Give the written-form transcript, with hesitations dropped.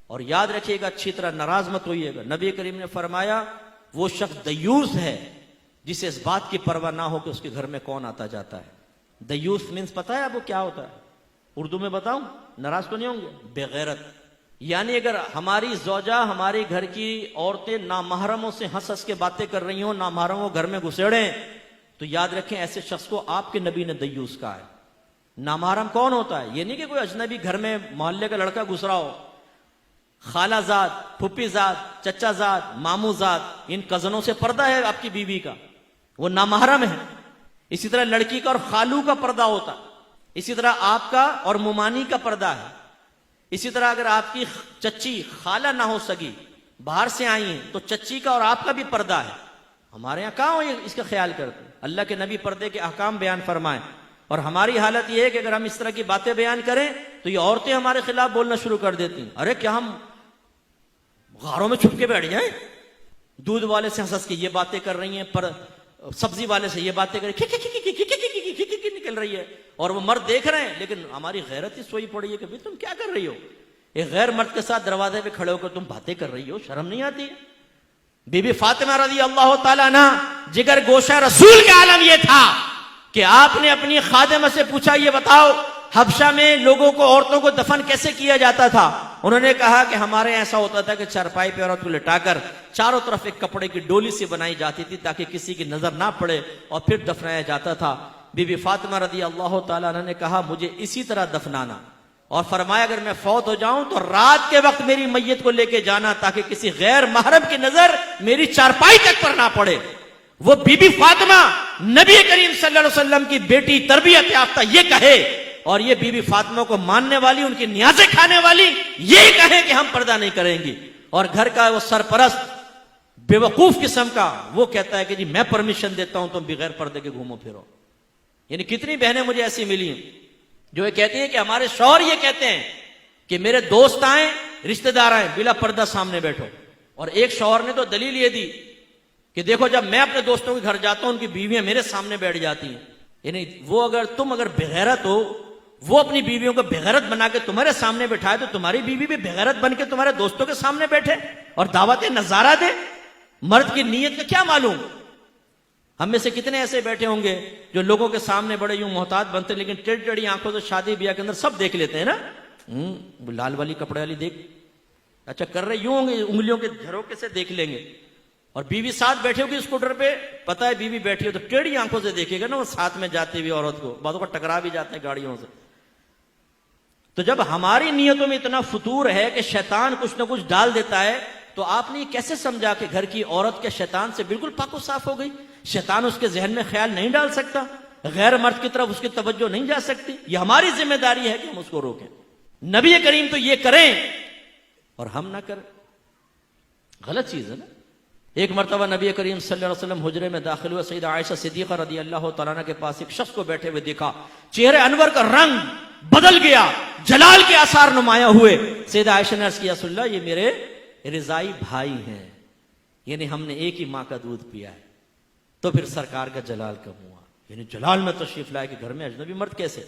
और याद रखिएगा, अच्छी तरह नाराज मत होइएगा। नबी करीम ने फरमाया वो शख्स दयूस है जिसे इस बात की परवाह ना हो कि उसके घर में कौन आता जाता है। दयूस मीन्स पता है आपको क्या होता है? उर्दू में बताऊं, नाराज तो नहीं होंगे? बेगैरत। यानी अगर हमारी ज़ौजा, हमारी घर की औरतें नामहरमों से हंस हंस के बातें कर रही हो, नामहरमों घर में घुसेड़े, तो याद रखें ऐसे शख्स को आपके नबी ने दयूस कहा है। नामहरम कौन होता है? ये नहीं कि कोई अजनबी घर में मोहल्ले का लड़का घुस रहा हो। खालाजाद, फुप्पीजाद, चचाजाद, मामूजाद, इन कजनों से पर्दा है आपकी बीवी का, वो नामहरम है। इसी तरह लड़की का और खालू का पर्दा होता है। इसी तरह आपका और मुमानी का पर्दा है। इसी तरह अगर आपकी चच्ची खाला ना हो सकी, बाहर से आई है, तो चच्ची का और आपका भी पर्दा है। हमारे यहां कहां हो ये इसका ख्याल करते? अल्लाह के नबी पर्दे के अहकाम बयान फरमाए, और हमारी हालत यह है कि अगर हम इस तरह की बातें बयान करें तो ये औरतें हमारे खिलाफ बोलना शुरू कर देती हैं। अरे क्या हम गारों में छुप के बैठ जाए? दूध वाले से हंस के ये बातें कर रही हैं, पर सब्जी वाले से ये बातें कर निकल रही है, और वो मर्द देख रहे हैं, लेकिन हमारी गैरत ही सोई पड़ी है कि भाई तुम क्या कर रही हो? एक गैर मर्द के साथ दरवाजे पे खड़े होकर तुम बातें कर रही हो, शर्म नहीं आती? बीबी फातिमा रज़ी अल्लाह ताला अन्हा, जिगर गोशा रसूल का आलम यह था कि आपने अपनी खादिमा से पूछा, ये बताओ हबशा में लोगों को, औरतों को दफन कैसे किया जाता था? उन्होंने कहा कि हमारे ऐसा होता था कि चारपाई पे औरत को लिटाकर चारों तरफ एक कपड़े की डोली सी बनाई जाती थी ताकि किसी की नजर ना पड़े, और फिर दफनाया जाता था। बीबी फातिमा रज़ी अल्लाह ताला अन्हा ने कहा मुझे इसी तरह दफनाना, और फरमाया अगर मैं फौत हो जाऊं तो रात के वक्त मेरी मैयत को लेके जाना ताकि किसी गैर महरम की नजर मेरी चारपाई तक पर ना पड़े। वो बीबी फातिमा नबी करीम सल्लल्लाहु अलैहि वसल्लम की बेटी, तरबियत याफ्ता, ये कहे, और ये बीबी फातिमा को मानने वाली, उनकी न्याज़ें खाने वाली, ये कहे कि हम पर्दा नहीं करेंगी। और घर का वो सरपरस्त बेवकूफ किस्म का, वो कहता है कि जी मैं परमिशन देता हूं तुम बगैर पर्दे के घूमो फिरो। यानी कितनी बहनें मुझे ऐसी मिली जो ये कहती है कि हमारे शौहर ये कहते हैं कि मेरे दोस्त आए, रिश्तेदार आए, बिला पर्दा सामने बैठो। और एक शौहर ने तो दलील ये दी कि देखो जब मैं अपने दोस्तों के घर जाता हूं उनकी बीवियां मेरे सामने बैठ जाती हैं। यानी वो तुम अगर बेगैरत हो, वो अपनी बीवियों को बेगैरत बना के तुम्हारे सामने बैठाए, तो तुम्हारी बीवी भी बेगैरत बन के तुम्हारे दोस्तों के सामने बैठे और दावत नजारा दे। मर्द की नीयत का क्या मालूम? हम में से कितने ऐसे बैठे होंगे जो लोगों के सामने बड़े यूं मोहतात बनते, लेकिन टेढ़ी टेढ़ी आंखों से शादी ब्याह के अंदर सब देख लेते हैं ना। लाल वाली कपड़े वाली देख, अच्छा कर रहे यूं होंगे, उंगलियों के झरोके से देख लेंगे। और बीवी साथ बैठे होगी स्कूटर पे, पता है बीवी बैठी हो, तो टेढ़ी आंखों से देखेगा ना वो साथ में जाती हुई औरत को, बातों का टकरा भी जाते हैं गाड़ियों से। तो जब हमारी नीयतों में इतना फतूर है कि शैतान कुछ ना कुछ डाल देता है, तो आपने कैसे समझा कि घर की औरत के शैतान से बिल्कुल पाको साफ हो गई? शैतान उसके जहन में ख्याल नहीं डाल सकता, गैर मर्द की तरफ उसकी तवज्जो नहीं जा सकती। ये हमारी जिम्मेदारी है कि हम उसको रोकें। नबी करीम तो ये करें और हम ना करें, गलत चीज है ना। एक मरतबा नबी करीम सल्लल्लाहु अलैहि वसल्लम हुजरे में दाखिल हुए, सईदा आयशा सिद्दीक़ा रज़ी अल्लाह तआला अन्हा के पास एक शख्स को बैठे हुए देखा, चेहरे अनवर का रंग बदल गया, जलाल के आसार नुमाया हुए। सईदा आयशा ने अर्ज़ किया, रसूलल्लाह ये मेरे रिज़ाई भाई हैं, यानी हमने एक ही माँ का दूध पिया है। तो फिर सरकार का जलाल कम हुआ, यानी जलाल में तशरीफ लाए कि घर में अजनबी मर्द कैसे?